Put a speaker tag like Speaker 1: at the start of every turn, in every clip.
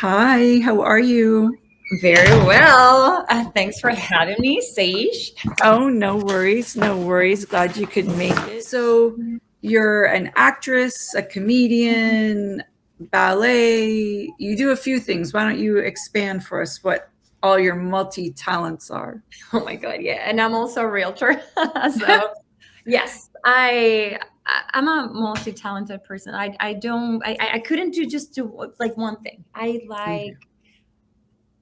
Speaker 1: Hi, how are you?
Speaker 2: Very well. Thanks for having me, Sage.
Speaker 1: Oh, no worries, no worries. Glad you could make it. So, you're an actress, a comedian, ballet. You do a few things. Why don't you expand for us what all your multi talents are?
Speaker 2: Oh my God, yeah. And I'm also a realtor. So yes, I'm a multi-talented person. I don't I couldn't do like one thing. I like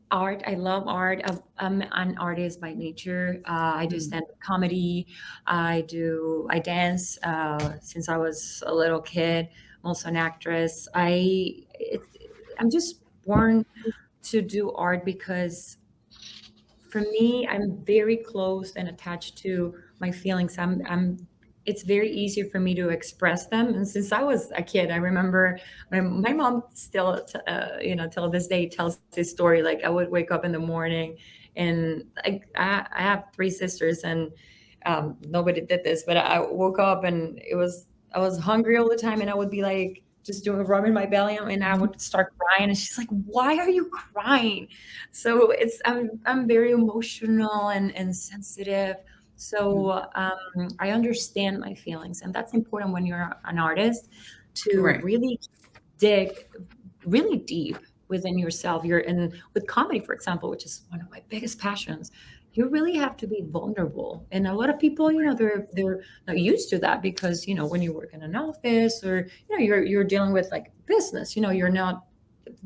Speaker 2: art. I love art. I'm an artist by nature. I do
Speaker 1: Mm.
Speaker 2: stand-up comedy. I dance since I was a little kid. I'm also an actress. I'm just born to do art because for me, I'm very close and attached to my feelings. It's very easy for me to express them. And since I was a kid, I remember my mom still, till this day tells this story. Like I would wake up in the morning and I have three sisters and nobody did this, but I woke up and I was hungry all the time and I would be like, just doing rubbing my belly and I would start crying and she's like, why are you crying? So I'm very emotional and sensitive. So I understand my feelings, and that's important when you're an artist to
Speaker 1: Right.
Speaker 2: really dig really deep within yourself. You're in with comedy, for example, which is one of my biggest passions. You really have to be vulnerable, and a lot of people, they're not used to that because when you work in an office or you're dealing with like business, you're not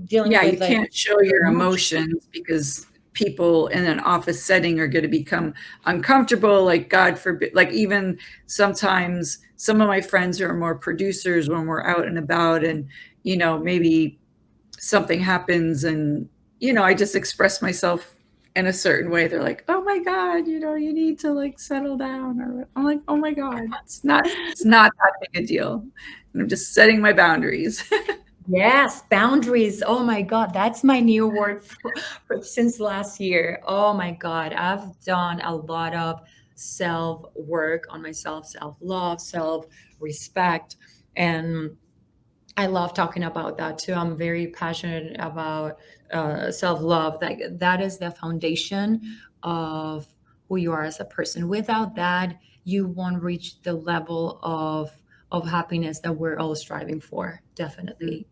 Speaker 2: dealing
Speaker 1: Yeah, you
Speaker 2: with like
Speaker 1: can't show
Speaker 2: your
Speaker 1: your
Speaker 2: emotions.
Speaker 1: emotions because people in an office setting are going to become uncomfortable. Like, God forbid, like, even sometimes some of my friends who are more producers, when we're out and about and, maybe something happens and, I just express myself in a certain way. They're like, oh my God, you need to like settle down. Or I'm like, oh my God, it's not that big a deal. And I'm just setting my boundaries.
Speaker 2: Yes, boundaries. Oh my God, that's my new word since last year. Oh my God, I've done a lot of self work on myself, self love, self respect, and I love talking about that too. I'm very passionate about self love. That is the foundation of who you are as a person. Without that, you won't reach the level of happiness that we're all striving for. Definitely,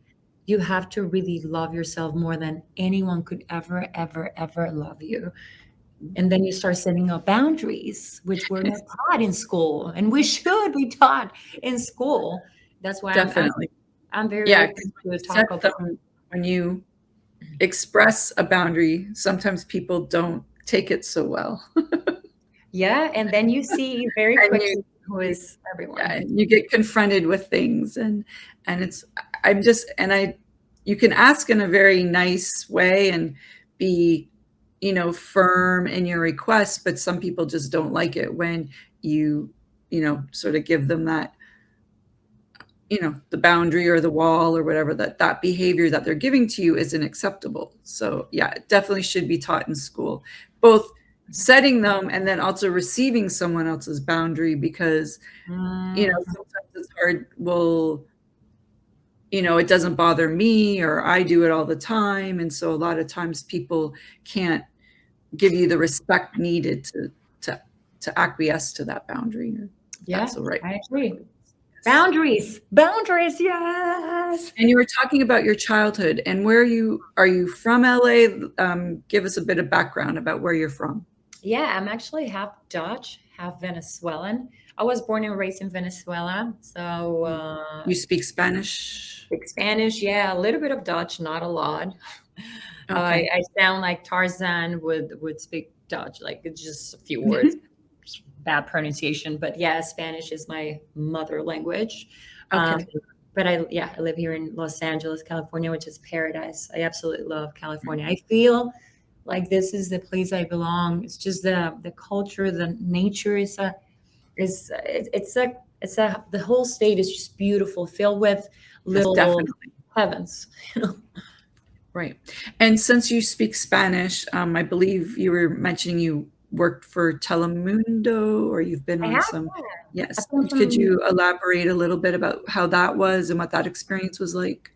Speaker 2: you have to really love yourself more than anyone could ever, ever, ever love you. And then you start setting up boundaries, which we're not taught in school, and we should be taught in school. That's why
Speaker 1: Definitely.
Speaker 2: I'm very
Speaker 1: Yeah, because
Speaker 2: open
Speaker 1: when
Speaker 2: to
Speaker 1: you
Speaker 2: talk
Speaker 1: set
Speaker 2: about.
Speaker 1: them, when you express a boundary, sometimes people don't take it so well.
Speaker 2: Yeah, and then you see very
Speaker 1: And you
Speaker 2: quickly who
Speaker 1: you
Speaker 2: is
Speaker 1: yeah,
Speaker 2: everyone.
Speaker 1: and you get confronted with things and it's I'm just and I you can ask in a very nice way and be, firm in your request, but some people just don't like it when sort of give them that, the boundary or the wall or whatever, that behavior that they're giving to you isn't acceptable. So yeah, it definitely should be taught in school, both setting them and then also receiving someone else's boundary because,
Speaker 2: Mhm.
Speaker 1: sometimes it's hard. Well, it doesn't bother me or I do it all the time. And so a lot of times people can't give you the respect needed to to acquiesce to that boundary, or if
Speaker 2: Yeah,
Speaker 1: that's the right
Speaker 2: I agree.
Speaker 1: word. Yes.
Speaker 2: Boundaries, boundaries, yes.
Speaker 1: And you were talking about your childhood and where are you from LA? Give us a bit of background about where you're from.
Speaker 2: Yeah, I'm actually half Dutch, half Venezuelan. I was born and raised in Venezuela, so
Speaker 1: You speak Spanish?
Speaker 2: speak Spanish. Yeah, a little bit of Dutch, not a lot.
Speaker 1: Okay.
Speaker 2: I sound like Tarzan would speak Dutch, like it's just a few words, bad pronunciation. But yeah, Spanish is my mother language. Um,
Speaker 1: Okay.
Speaker 2: but I live here in Los Angeles, California, which is paradise. I absolutely love California. I feel like this is the place I belong. It's just the culture, the nature it's a the whole state is just beautiful, filled with
Speaker 1: Yes,
Speaker 2: little
Speaker 1: definitely.
Speaker 2: heavens.
Speaker 1: Right. And since you speak Spanish, I believe you were mentioning you worked for Telemundo or you've been
Speaker 2: I
Speaker 1: on
Speaker 2: have,
Speaker 1: some.
Speaker 2: I've
Speaker 1: Yes.
Speaker 2: come
Speaker 1: Could
Speaker 2: from
Speaker 1: you elaborate a little bit about how that was and what that experience was like?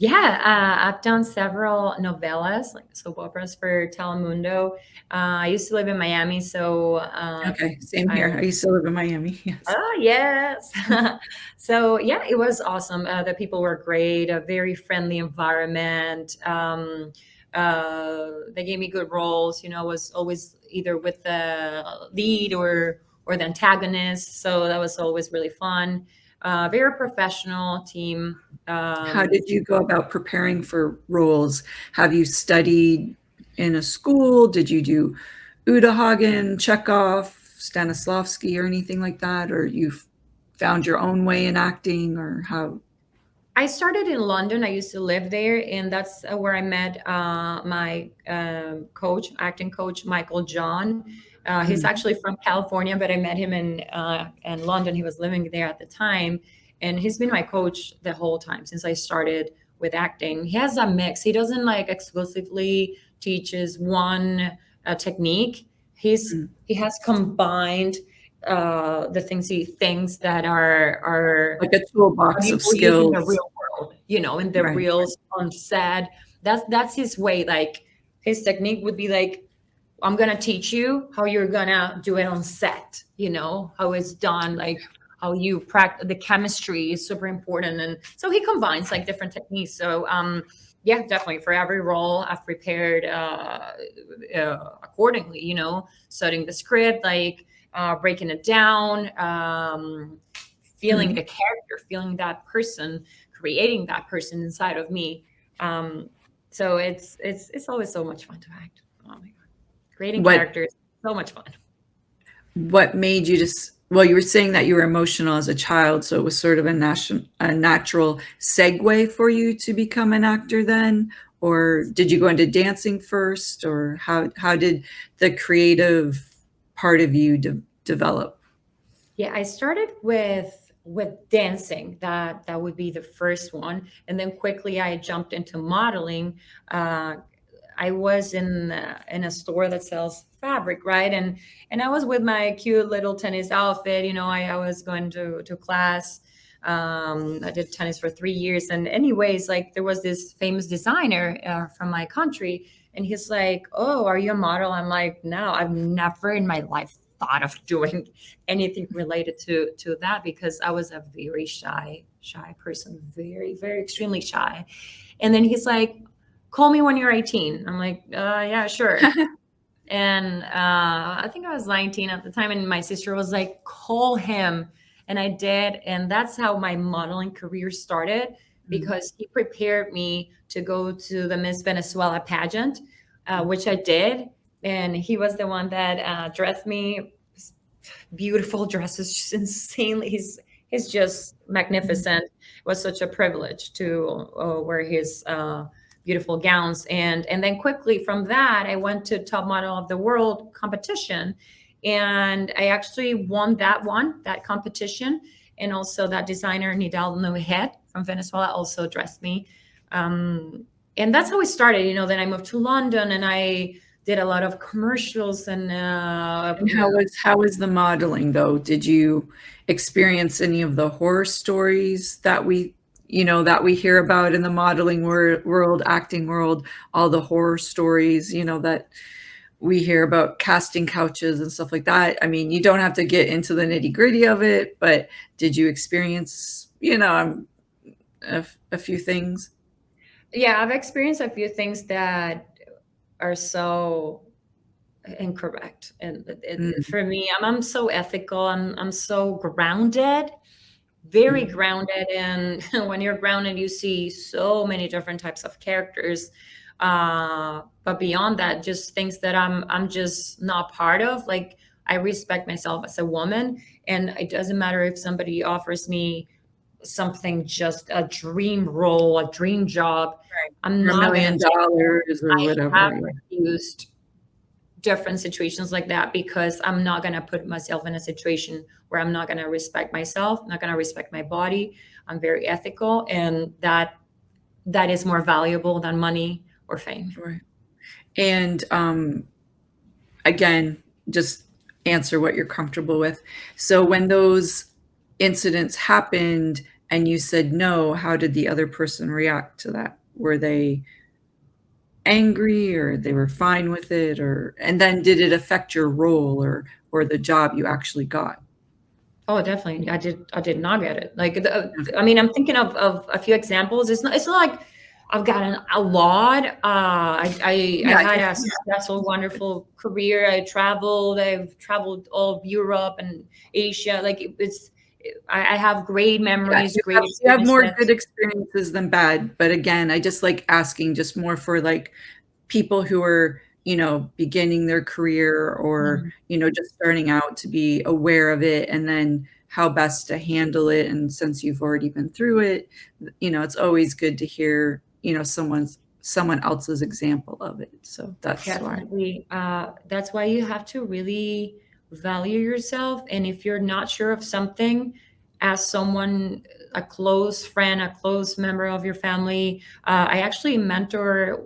Speaker 2: Yeah, I've done several novellas, like soap operas for Telemundo. I used to live in Miami, so
Speaker 1: Okay, same
Speaker 2: I
Speaker 1: here. I used to live in Miami. Yes.
Speaker 2: oh yes. So yeah, it was awesome. The people were great, a very friendly environment. They gave me good roles. You know, I was always either with the lead or the antagonist, so that was always really fun. Very professional team.
Speaker 1: How did you go about preparing for roles? Have you studied in a school? Did you do Uta Hagen, Chekhov, Stanislavski, or anything like that? Or you found your own way in acting, or how?
Speaker 2: I started in London. I used to live there, and that's where I met my coach, acting coach, Michael John. He's
Speaker 1: Mm,
Speaker 2: actually from California, but I met him in London. He was living there at the time, and he's been my coach the whole time since I started with acting. He has a mix. He doesn't like exclusively teaches one technique.
Speaker 1: mm.
Speaker 2: He has combined the things he thinks that are
Speaker 1: Like a toolbox of
Speaker 2: people use in the
Speaker 1: skills.
Speaker 2: real world, you know, in the
Speaker 1: Right.
Speaker 2: real on set. That's his way. Like his technique would be like, I'm gonna teach you how you're gonna do it on set, you know, how it's done, like how you practice the chemistry is super important. And so he combines like different techniques. So yeah, definitely for every role I've prepared accordingly, you know, studying the script, like breaking it down, feeling
Speaker 1: Mm.
Speaker 2: the character, feeling that person, creating that person inside of me. Um, so it's always so much fun to act. Oh my god, creating
Speaker 1: What
Speaker 2: characters, so much fun.
Speaker 1: what made you just, well, you were saying that you were emotional as a child, so it was sort of a natural segue for you to become an actor then? Or did you go into dancing first? Or how did the creative part of you develop?
Speaker 2: Yeah, I started with dancing. That would be the first one, and then quickly I jumped into modeling. Uh, I was in a store that sells fabric, right? And I was with my cute little tennis outfit. You know, I was going to class. I did tennis for 3 years, and anyways, like there was this famous designer from my country, and he's like, "Oh, are you a model?" I'm like, "No, I've never in my life thought of doing anything related to that because I was a very shy person, very very extremely shy." And then he's like, call me when you're 18. I'm like, yeah, sure. And I think I was 19 at the time. And my sister was like, call him. And I did. And that's how my modeling career started
Speaker 1: Mm.
Speaker 2: because he prepared me to go to the Miss Venezuela pageant, which I did. And he was the one that dressed me beautiful dresses, just insanely. He's just magnificent. It was such a privilege to wear his beautiful gowns, and then quickly from that, I went to Top Model of the World competition, and I actually won that competition, and also that designer Nidal Nohet from Venezuela also dressed me. And that's how it started. You know, then I moved to London and I did a lot of commercials and
Speaker 1: And how was the modeling though? Did you experience any of the horror stories that we hear about in the modeling world, acting world, all the horror stories, that we hear about casting couches and stuff like that? I mean, you don't have to get into the nitty-gritty of it, but did you experience, a few things?
Speaker 2: yeah, I've experienced a few things that are so incorrect. And
Speaker 1: Mm,
Speaker 2: for me, I'm so ethical. I'm so grounded, very
Speaker 1: mm,
Speaker 2: grounded. And when you're grounded, you see so many different types of characters. But beyond that, just things that I'm just not part of. Like I respect myself as a woman, and it doesn't matter if somebody offers me something, just a dream role, a dream job. I'm
Speaker 1: for
Speaker 2: not gonna take it.
Speaker 1: $1,000,000 or
Speaker 2: I have
Speaker 1: whatever, yeah.
Speaker 2: refused different situations like that because I'm not going to put myself in a situation where I'm not going to respect myself, not going to respect my body. I'm very ethical, and that is more valuable than money or fame.
Speaker 1: Right. And, again, just answer what you're comfortable with. So when those incidents happened and you said no, how did the other person react to that? Were they angry, or they were fine with it, or and then did it affect your role or the job you actually got?
Speaker 2: Oh, definitely. I did not get it. Like, I mean, I'm thinking of a few examples. It's not like I've gotten a lot. I
Speaker 1: Yeah,
Speaker 2: had a successful, wonderful career. I've traveled all of Europe and Asia. Like, I have great
Speaker 1: yeah,
Speaker 2: memories, great
Speaker 1: you have more good
Speaker 2: experiences.
Speaker 1: experiences than bad, but again, I just like asking just more for, like, people who are, beginning their career or,
Speaker 2: Mhm.
Speaker 1: just starting out to be aware of it and then how best to handle it. And since you've already been through it, it's always good to hear, someone else's example of it. So that's why.
Speaker 2: Definitely. That's why you have to really value yourself. And if you're not sure of something, ask someone, a close friend, a close member of your family. I actually mentor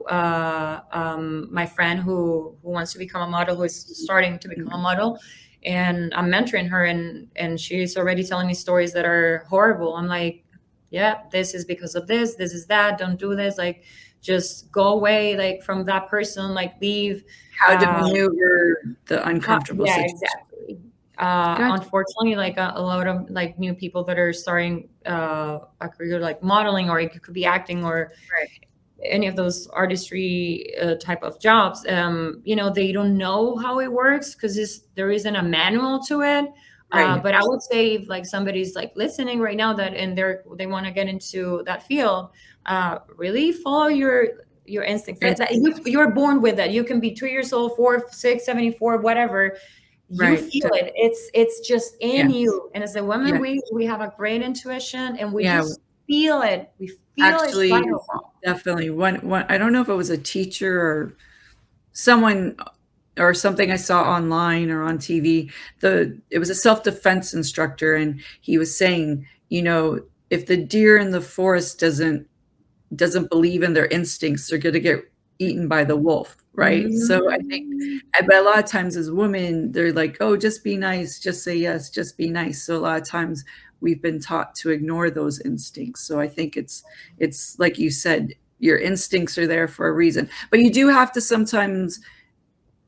Speaker 2: my friend who wants to become a model, who is starting to become a model. And I'm mentoring her, and she's already telling me stories that are horrible. I'm like, yeah, this is because of this is that. Don't do this. Like, just go away, like, from that person, like, leave.
Speaker 1: How to
Speaker 2: uh
Speaker 1: maneuver the uncomfortable
Speaker 2: yeah,
Speaker 1: situation.
Speaker 2: exactly.
Speaker 1: Gotcha.
Speaker 2: Unfortunately, like, a lot of, like, new people that are starting a career like modeling, or it could be acting, or
Speaker 1: Right.
Speaker 2: any of those artistry type of jobs, they don't know how it works, because there isn't a manual to it.
Speaker 1: Right.
Speaker 2: But I would say, if, like, somebody's, like, listening right now, that and they want to get into that field, really follow your instincts. That you're born with that. You can be 2 years old, 4, 6, 74, whatever. You
Speaker 1: Right.
Speaker 2: feel it. It's just in
Speaker 1: Yes.
Speaker 2: you. And as a woman,
Speaker 1: Yes.
Speaker 2: we have a great intuition, and we
Speaker 1: Yeah.
Speaker 2: just feel it. We feel it's
Speaker 1: Actually,
Speaker 2: vital.
Speaker 1: definitely. One I don't know if it was a teacher or someone or something I saw online or on TV. It was a self-defense instructor, and he was saying, if the deer in the forest doesn't believe in their instincts, they're gonna get eaten by the wolf, right? So I think,
Speaker 2: Mm.
Speaker 1: but a lot of times as women, they're like, "Oh, just be nice, just say yes, just be nice." So a lot of times we've been taught to ignore those instincts. So I think it's like you said, your instincts are there for a reason. But you do have to sometimes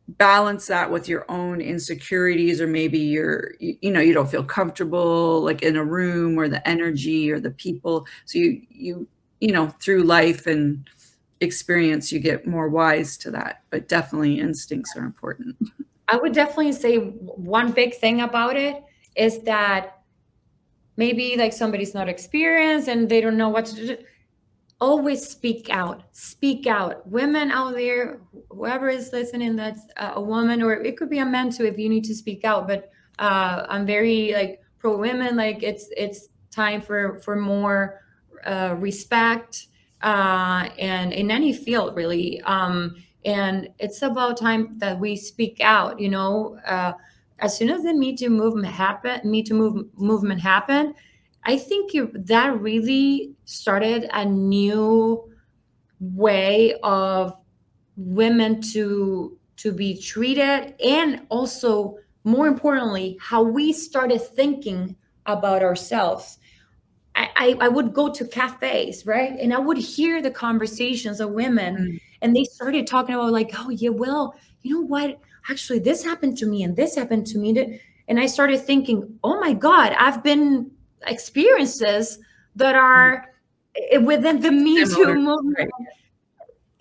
Speaker 1: balance that with your own insecurities, or maybe you don't feel comfortable like in a room, or the energy or the people. So through life and experience, you get more wise to that, but definitely instincts are important.
Speaker 2: I would definitely say one big thing about it is that maybe, like, somebody's not experienced and they don't know what to do. Always speak out. Speak out. Women out there, whoever is listening, that's a woman, or it could be a man too, if you need to speak out. But I'm very, like, pro women. Like, it's time for more respect, and in any field, really. And it's about time that we speak out. As soon as the Me Too movement happened, I think that really started a new way of women to be treated, and also, more importantly, how we started thinking about ourselves. I would go to cafes, right? And I would hear the conversations of women,
Speaker 1: Mm.
Speaker 2: and they started talking about, like, oh, yeah, well, you know what? Actually, this happened to me, and this happened to me. And I started thinking, oh my God, I've been experiences that are within the Me Too
Speaker 1: Similar,
Speaker 2: movement.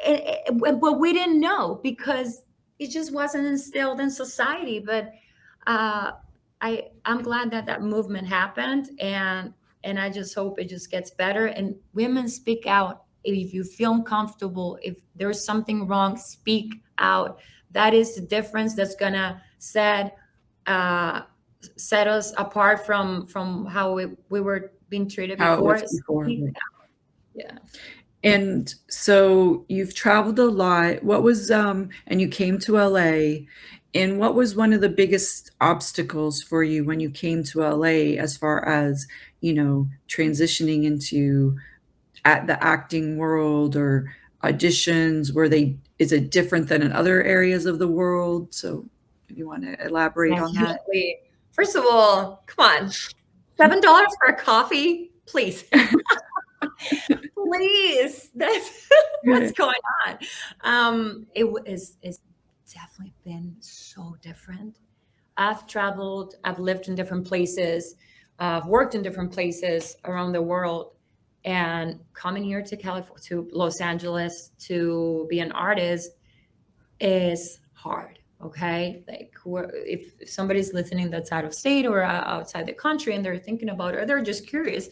Speaker 1: right?
Speaker 2: But we didn't know, because it just wasn't instilled in society. But uh, I'm glad that that movement happened, and I just hope it just gets better. And women, speak out. If you feel uncomfortable, if there's something wrong, speak out. That is the difference that's gonna uh, set us apart from how we were being treated
Speaker 1: How it
Speaker 2: before.
Speaker 1: was before.
Speaker 2: Speak
Speaker 1: Right.
Speaker 2: out. Yeah.
Speaker 1: And so you've traveled a lot. And you came to LA. And what was one of the biggest obstacles for you when you came to LA, as far as, transitioning into at the acting world, or auditions? Is it different than in other areas of the world? So if you want to elaborate on that.
Speaker 2: Definitely. First of all, come on, $7 for a coffee. Please, please. That's what's
Speaker 1: Good.
Speaker 2: going on. It's definitely been so different. I've traveled, I've lived in different places, I've worked in different places around the world, and coming here to California, to Los Angeles, to be an artist is hard. Okay, like if somebody's listening that's out of state or outside the country and they're thinking about it or they're just curious,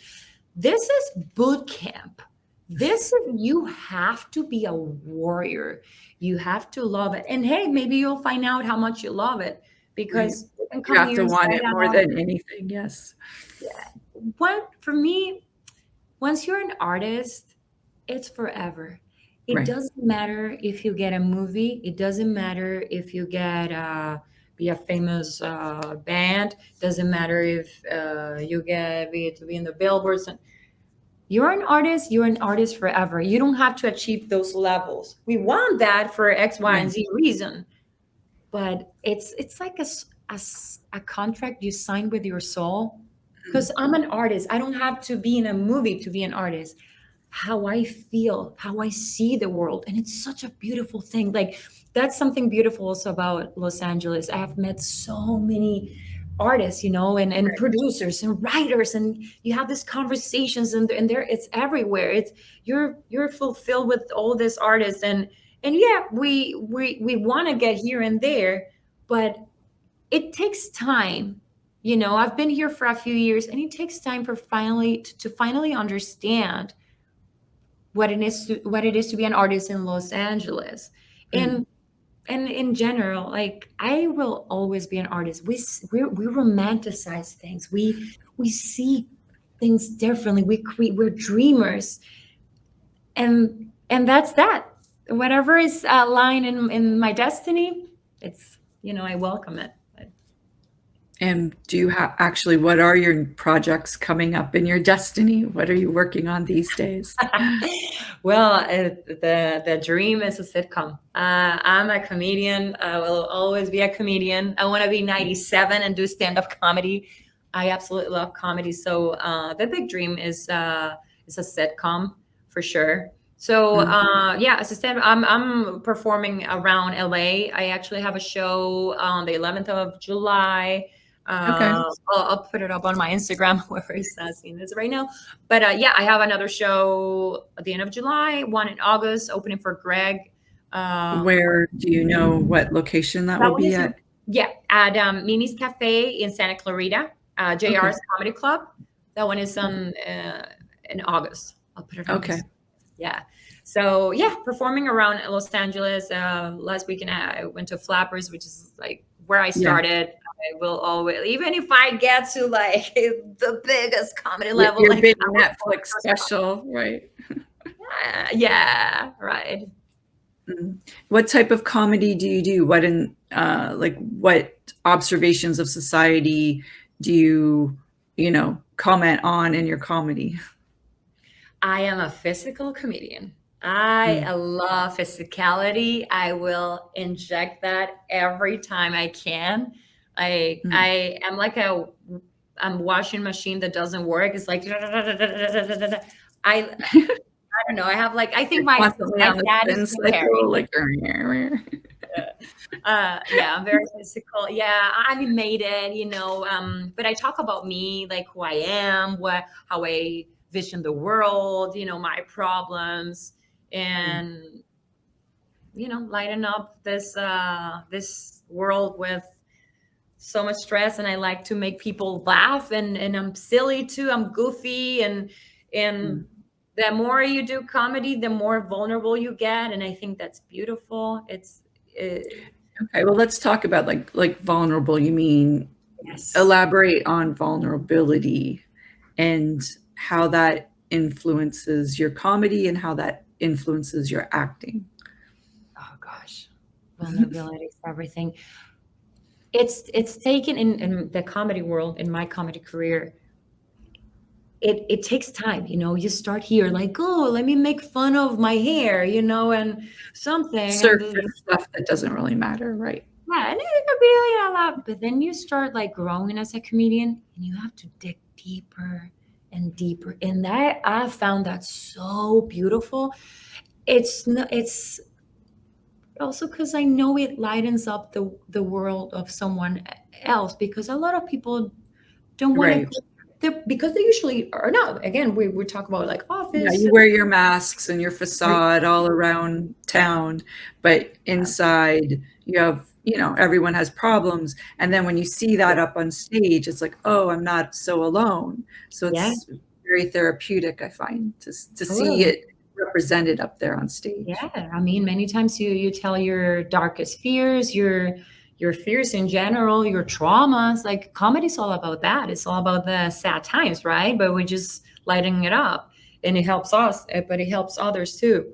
Speaker 2: this is boot camp. This is, you have to be a warrior. You have to love it. And hey, maybe you'll find out how much you love it
Speaker 1: Right.
Speaker 2: because you can
Speaker 1: You
Speaker 2: come
Speaker 1: have
Speaker 2: here
Speaker 1: to
Speaker 2: and
Speaker 1: want
Speaker 2: say,
Speaker 1: it more than anything. Yes.
Speaker 2: what for me, once you're an artist, it's forever. It
Speaker 1: Right.
Speaker 2: doesn't matter if you get a movie. It doesn't matter if you get be a famous band. Doesn't matter if you get be to be in the billboards. You're an artist. You're an artist forever. You don't have to achieve those levels. We want that for X, Y, and
Speaker 1: Right.
Speaker 2: Z reason, but it's like a contract you sign with your soul. Because I'm an artist. I don't have to be in a movie to be an artist. How I feel, how I see the world. And it's such a beautiful thing. Like, that's something beautiful also about Los Angeles. I have met so many artists, and
Speaker 1: Right.
Speaker 2: producers and writers, and you have these conversations, and there it's everywhere. It's you're fulfilled with all these artists, and yeah, we want to get here and there, but it takes time. I've been here for a few years, and it takes time for finally to finally understand what it is to be an artist in Los Angeles.
Speaker 1: Right.
Speaker 2: And in general, like, I will always be an artist. We romanticize things. We see things differently. We're dreamers, and that's that. Whatever is lying in my destiny, it's, I welcome it.
Speaker 1: And do you have actually, what are your projects coming up in your destiny? What are you working on these days?
Speaker 2: Well, the dream is a sitcom. I'm a comedian. I will always be a comedian. I want to be 97 and do stand-up comedy. I absolutely love comedy. So the big dream is a sitcom for sure. So
Speaker 1: Mm.
Speaker 2: yeah, as a stand, I'm performing around LA. I actually have a show on the 11th of July.
Speaker 1: Okay.
Speaker 2: I'll put it up on my Instagram, whoever is seeing this right now. But yeah, I have another show at the end of July, one in August, opening for Greg.
Speaker 1: Where do you know what location that
Speaker 2: That
Speaker 1: will
Speaker 2: one
Speaker 1: be
Speaker 2: is
Speaker 1: at?
Speaker 2: yeah, at Mimi's Cafe in Santa Clarita,
Speaker 1: Okay.
Speaker 2: JR's Comedy Club. That one is on in August. I'll put it on.
Speaker 1: Okay.
Speaker 2: Yeah. So yeah, performing around Los Angeles. Last weekend I went to Flappers, which is like where I
Speaker 1: Yeah.
Speaker 2: started. I will always, even if I get to like the biggest comedy
Speaker 1: Y
Speaker 2: level,
Speaker 1: Your
Speaker 2: like
Speaker 1: big
Speaker 2: I will
Speaker 1: Netflix special, right.
Speaker 2: yeah, right.
Speaker 1: Mm. What type of comedy do you do? What like, what observations of society do you comment on in your comedy?
Speaker 2: I am a physical comedian. I
Speaker 1: Mm.
Speaker 2: love physicality. I will inject that every time I can.
Speaker 1: Mm.
Speaker 2: I am like a washing machine that doesn't work. It's like I don't know. I have like I think
Speaker 1: You're
Speaker 2: my
Speaker 1: constantly on the
Speaker 2: dad is
Speaker 1: spin
Speaker 2: Jim Carrey.
Speaker 1: cycle, like,
Speaker 2: Yeah, I'm very physical. Yeah, I'm animated, but I talk about me, like who I am, how I vision the world, my problems,
Speaker 1: Mm.
Speaker 2: and lighten up this world with so much stress. And I like to make people laugh, and I'm silly too. I'm goofy, and
Speaker 1: Mm.
Speaker 2: the more you do comedy, the more vulnerable you get, and I think that's beautiful. It,
Speaker 1: Okay, well, let's talk about, like, vulnerable. You mean,
Speaker 2: yes.
Speaker 1: elaborate on vulnerability and how that influences your comedy and how that influences your acting.
Speaker 2: Oh gosh, vulnerability is everything. It's taken in the comedy world, in my comedy career. It takes time, you start here like, oh, let me make fun of my hair, and something, and
Speaker 1: Surface stuff that doesn't really matter, right?
Speaker 2: yeah, and it could be a lot, but then you start like growing as a comedian, and you have to dig deeper and deeper. And that I found that so beautiful. It's also because I know it lightens up the world of someone else, because a lot of people don't want
Speaker 1: Right.
Speaker 2: to, because they usually are not. Again, we talk about like
Speaker 1: Yeah,
Speaker 2: office.
Speaker 1: you wear your masks and your
Speaker 2: Right.
Speaker 1: facade all around town, but inside you have, everyone has problems. And then when you see that up on stage, it's like, oh, I'm not so alone. So
Speaker 2: Yeah,
Speaker 1: it's very therapeutic, I find, to see
Speaker 2: totally.
Speaker 1: it represented up there on stage.
Speaker 2: Yeah, I mean, many times you tell your darkest fears, your fears in general, your traumas. Like comedy's all about that. It's all about the sad times, right? But we're just lighting it up, and it helps us, but it helps others too.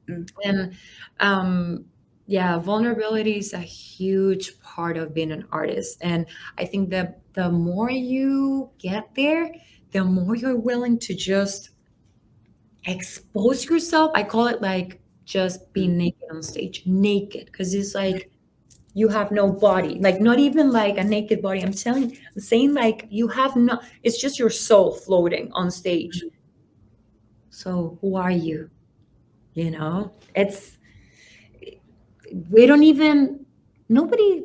Speaker 1: Mm.
Speaker 2: And yeah, vulnerability is a huge part of being an artist. And I think that the more you get there, the more you're willing to just expose yourself. I call it like just being naked on stage, naked, because it's like you have no body, like not even like a naked body. I'm saying like you have no, it's just your soul floating on stage. So who are you? You know, it's, we don't even, nobody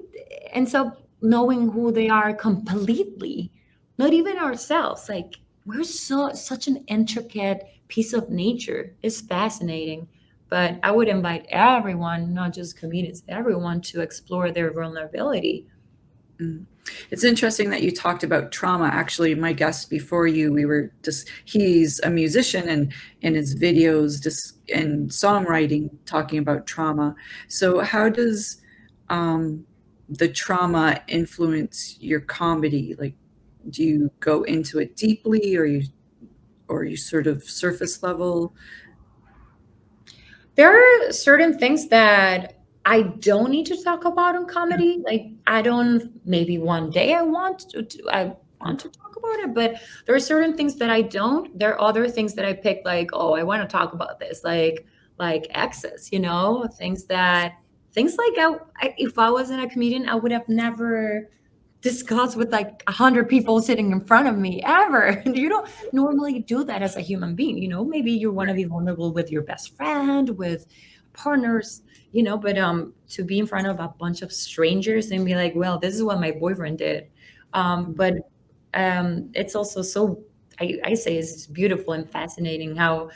Speaker 2: ends up knowing who they are completely, not even ourselves. Like we're such an intricate piece of nature. It's fascinating. But I would invite everyone, not just comedians, everyone, to explore their vulnerability.
Speaker 1: Mm. It's interesting that you talked about trauma. Actually, my guest before you, we were just, he's a musician and in his videos just and songwriting talking about trauma. So how does the trauma influence your comedy? Like, do you go into it deeply, or you sort of surface level?
Speaker 2: There are certain things that I don't need to talk about in comedy. Like I don't, maybe one day I want to talk about it, but there are certain things that I don't. There are other things that I pick like, oh, I want to talk about this, like exes, things like if I wasn't a comedian, I would have never discuss with like 100 people sitting in front of me ever. You don't normally do that as a human being. Maybe you want to be vulnerable with your best friend, with partners, but to be in front of a bunch of strangers and be like, well, this is what my boyfriend did. But it's also so, I say it's beautiful and fascinating how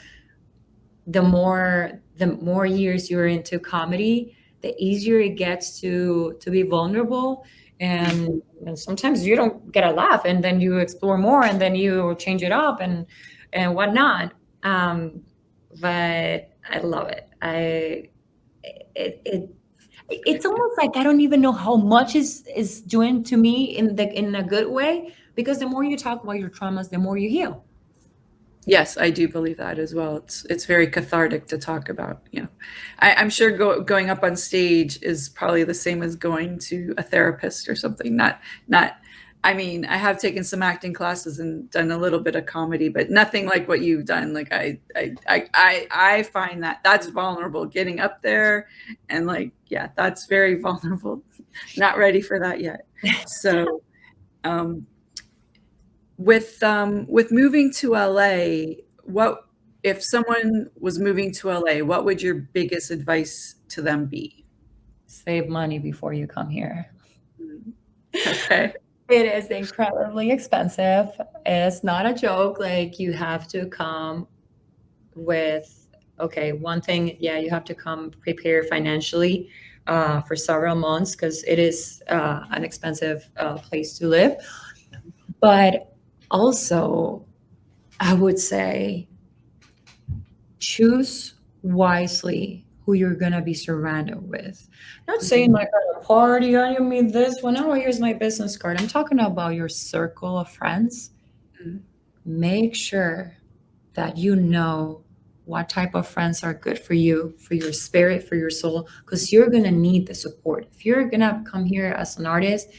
Speaker 2: the more years you're into comedy, the easier it gets to be vulnerable. And sometimes you don't get a laugh, and then you explore more, and then you change it up and whatnot. But I love it. It's almost like I don't even know how much is doing to me in a good way, because the more you talk about your traumas, the more you heal.
Speaker 1: Yes, I do believe that as well. It's very cathartic to talk about. I'm sure going up on stage is probably the same as going to a therapist or something. Not. I mean, I have taken some acting classes and done a little bit of comedy, but nothing like what you've done. Like I find that that's vulnerable, getting up there, and like, yeah, that's very vulnerable. Not ready for that yet. So. Um, with moving to LA, what if someone was moving to LA, what would your biggest advice to them be?
Speaker 2: Save money before you come here.
Speaker 1: Okay.
Speaker 2: It is incredibly expensive. It's not a joke. Like you have to come with, okay, one thing, yeah, you have to come prepared financially for several months, because it is an expensive place to live. But also, I would say choose wisely who you're gonna be surrounded with. Not saying like at a party, oh, you meet this one, oh, here's my business card. I'm talking about your circle of friends.
Speaker 1: Mhm.
Speaker 2: Make sure that you know what type of friends are good for you, for your spirit, for your soul, because you're gonna need the support. If you're gonna come here as an artist,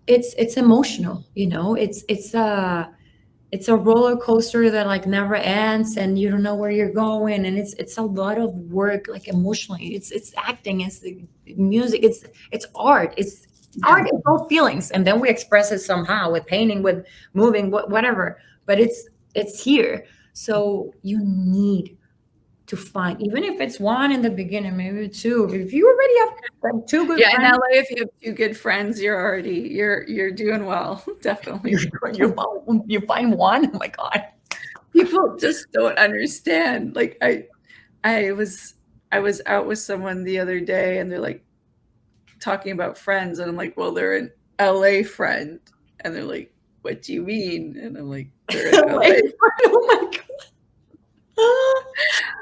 Speaker 2: it's emotional, it's a roller coaster that like never ends, and you don't know where you're going, and it's a lot of work, like emotionally. It's acting, it's the music, it's art, it's
Speaker 1: Yeah.
Speaker 2: art, it's all feelings, and then we express it somehow with painting, with moving, whatever. But it's here. So you need to find, even if it's one in the beginning, maybe two. If you already have like two good
Speaker 1: Yeah, in
Speaker 2: friends,
Speaker 1: LA, if you have two good friends, you're doing well, definitely.
Speaker 2: you find one. Oh my God.
Speaker 1: People just don't understand. Like I was I was out with someone the other day and they're like talking about friends and I'm like, well, they're an LA friend. And they're like, what do you mean? And I'm like, they're an LA.
Speaker 2: Oh my God.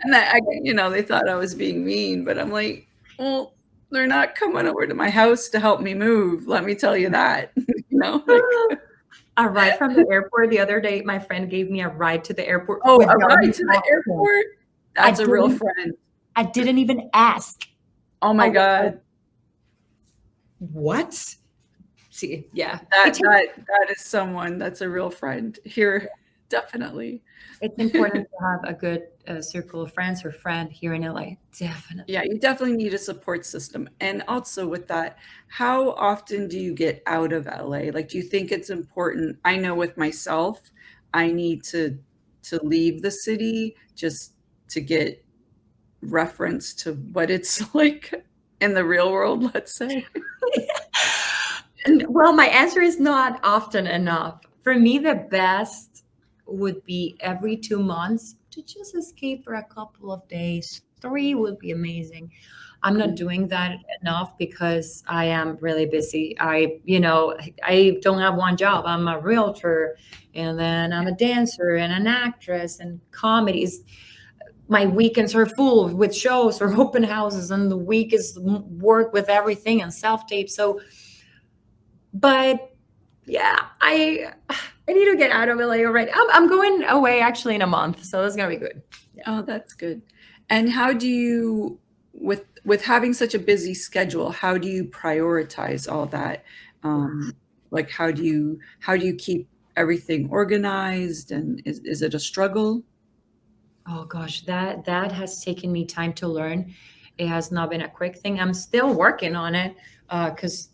Speaker 1: And they thought I was being mean, but I'm like, well, they're not coming over to my house to help me move. Let me tell you that, like,
Speaker 2: A ride from the airport the other day, my friend gave me a ride to the airport
Speaker 1: oh, a
Speaker 2: without me
Speaker 1: ride to the
Speaker 2: asking.
Speaker 1: airport. That's a real friend.
Speaker 2: I didn't even ask.
Speaker 1: Oh my God.
Speaker 2: What? See, yeah.
Speaker 1: That is someone that's a real friend here. Definitely.
Speaker 2: It's important to have a good circle of friends or friend here in LA. Definitely.
Speaker 1: Yeah, you definitely need a support system. And also with that, how often do you get out of LA? Like, do you think it's important? I know with myself, I need to leave the city just to get reference to what it's like in the real world, let's say.
Speaker 2: Well, my answer is not often enough. For me, the best would be every 2 months to just escape for a couple of days. 3 would be amazing. I'm not doing that enough because I am really busy. I don't have one job. I'm a realtor, and then I'm a dancer and an actress and comedies. My weekends are full with shows or open houses, and the week is work with everything and self tape. So, but yeah, I need to get out of LA already. I'm going away actually in a month, so that's gonna be good.
Speaker 1: Yeah. Oh, that's good. And how do you, with having such a busy schedule, how do you prioritize all that? Like, how do you keep everything organized? And is it a struggle?
Speaker 2: Oh gosh, that has taken me time to learn. It has not been a quick thing. I'm still working on it because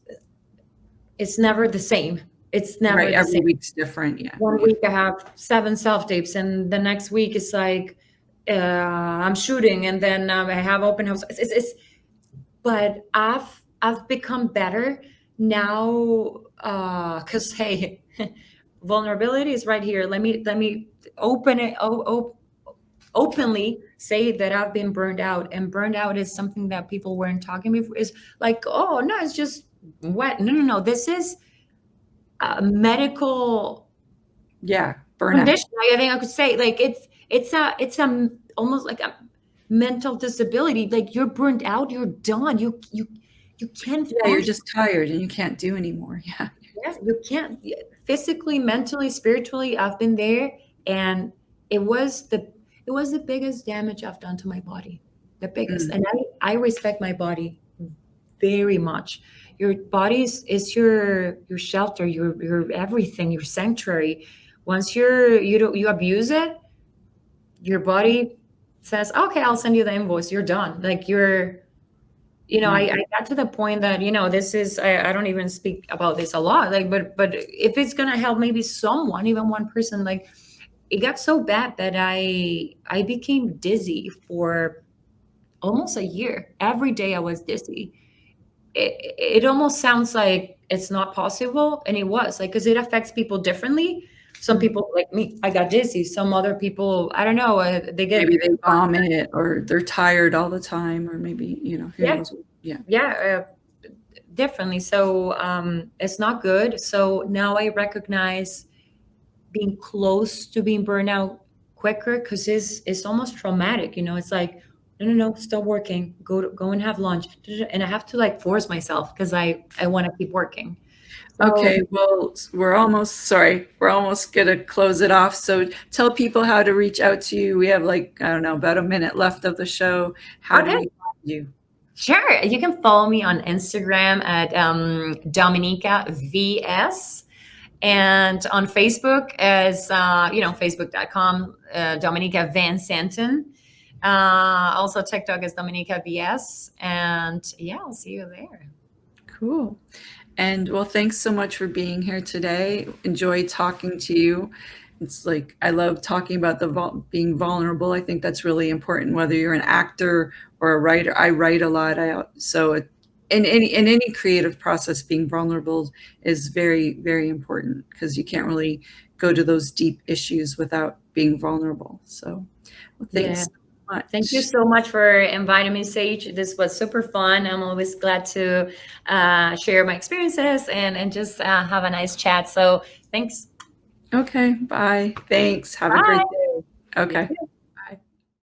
Speaker 2: it's never the same. It's never
Speaker 1: Right,
Speaker 2: the
Speaker 1: every
Speaker 2: same.
Speaker 1: week's different. Yeah.
Speaker 2: One week I have 7 self tapes, and the next week it's like I'm shooting, and then I have open house. But I've become better now because hey, vulnerability is right here. Let me open it. Openly say that I've been burned out, and burned out is something that people weren't talking before. Is like, oh no, it's just wet. No. This is a medical
Speaker 1: Yeah, burnout.
Speaker 2: condition. I think I could say like it's a almost like a mental disability. Like you're burned out, you're done. You can't.
Speaker 1: Yeah, you're just tired and you can't do anymore. Yeah.
Speaker 2: Yes, you can't physically, mentally, spiritually. I've been there, and it was the biggest damage I've done to my body, the biggest.
Speaker 1: Mm.
Speaker 2: And I respect my body very much. Your body is your shelter, your everything, your sanctuary. Once you abuse it, your body says, "Okay, I'll send you the invoice. You're done." Like I got to the point that this is I don't even speak about this a lot, like, but if it's gonna help maybe someone, even one person, like it got so bad that I became dizzy for almost a year. Every day I was dizzy. It almost sounds like it's not possible, and it was like because it affects people differently. Some people like me, I got dizzy. Some other people, I don't know, they get
Speaker 1: Maybe they vomit or they're tired all the time, or maybe, who
Speaker 2: Yeah.
Speaker 1: knows? Yeah.
Speaker 2: Differently. So it's not good. So now I recognize being close to being burned out quicker because it's almost traumatic. It's like no, stop working, go and have lunch, and I have to like force myself because I want to keep working. So,
Speaker 1: Okay, well, we're almost gonna close it off. So tell people how to reach out to you. We have like, I don't know, about a minute left of the show. How do
Speaker 2: Okay.
Speaker 1: we find you?
Speaker 2: Sure, you can follow me on Instagram at Dominika VS, and on Facebook as facebook.com Dominika Van Santen. Also TikTok is Dominika VS, and yeah, I'll see you there.
Speaker 1: Cool. And well, thanks so much for being here today. Enjoy talking to you. it's like I love talking about being vulnerable. I think that's really important, whether you're an actor or a writer. I write a lot. In any creative process, being vulnerable is very, very important because you can't really go to those deep issues without being vulnerable. So, well,
Speaker 2: Yeah.
Speaker 1: thanks so
Speaker 2: Thank you
Speaker 1: much.
Speaker 2: so much for inviting me, Sage. This was super fun. I'm always glad to share my experiences and just have a nice chat. So thanks.
Speaker 1: Okay, bye. Thanks. Have a great
Speaker 2: Bye.
Speaker 1: day.
Speaker 2: You
Speaker 1: Okay.
Speaker 2: too.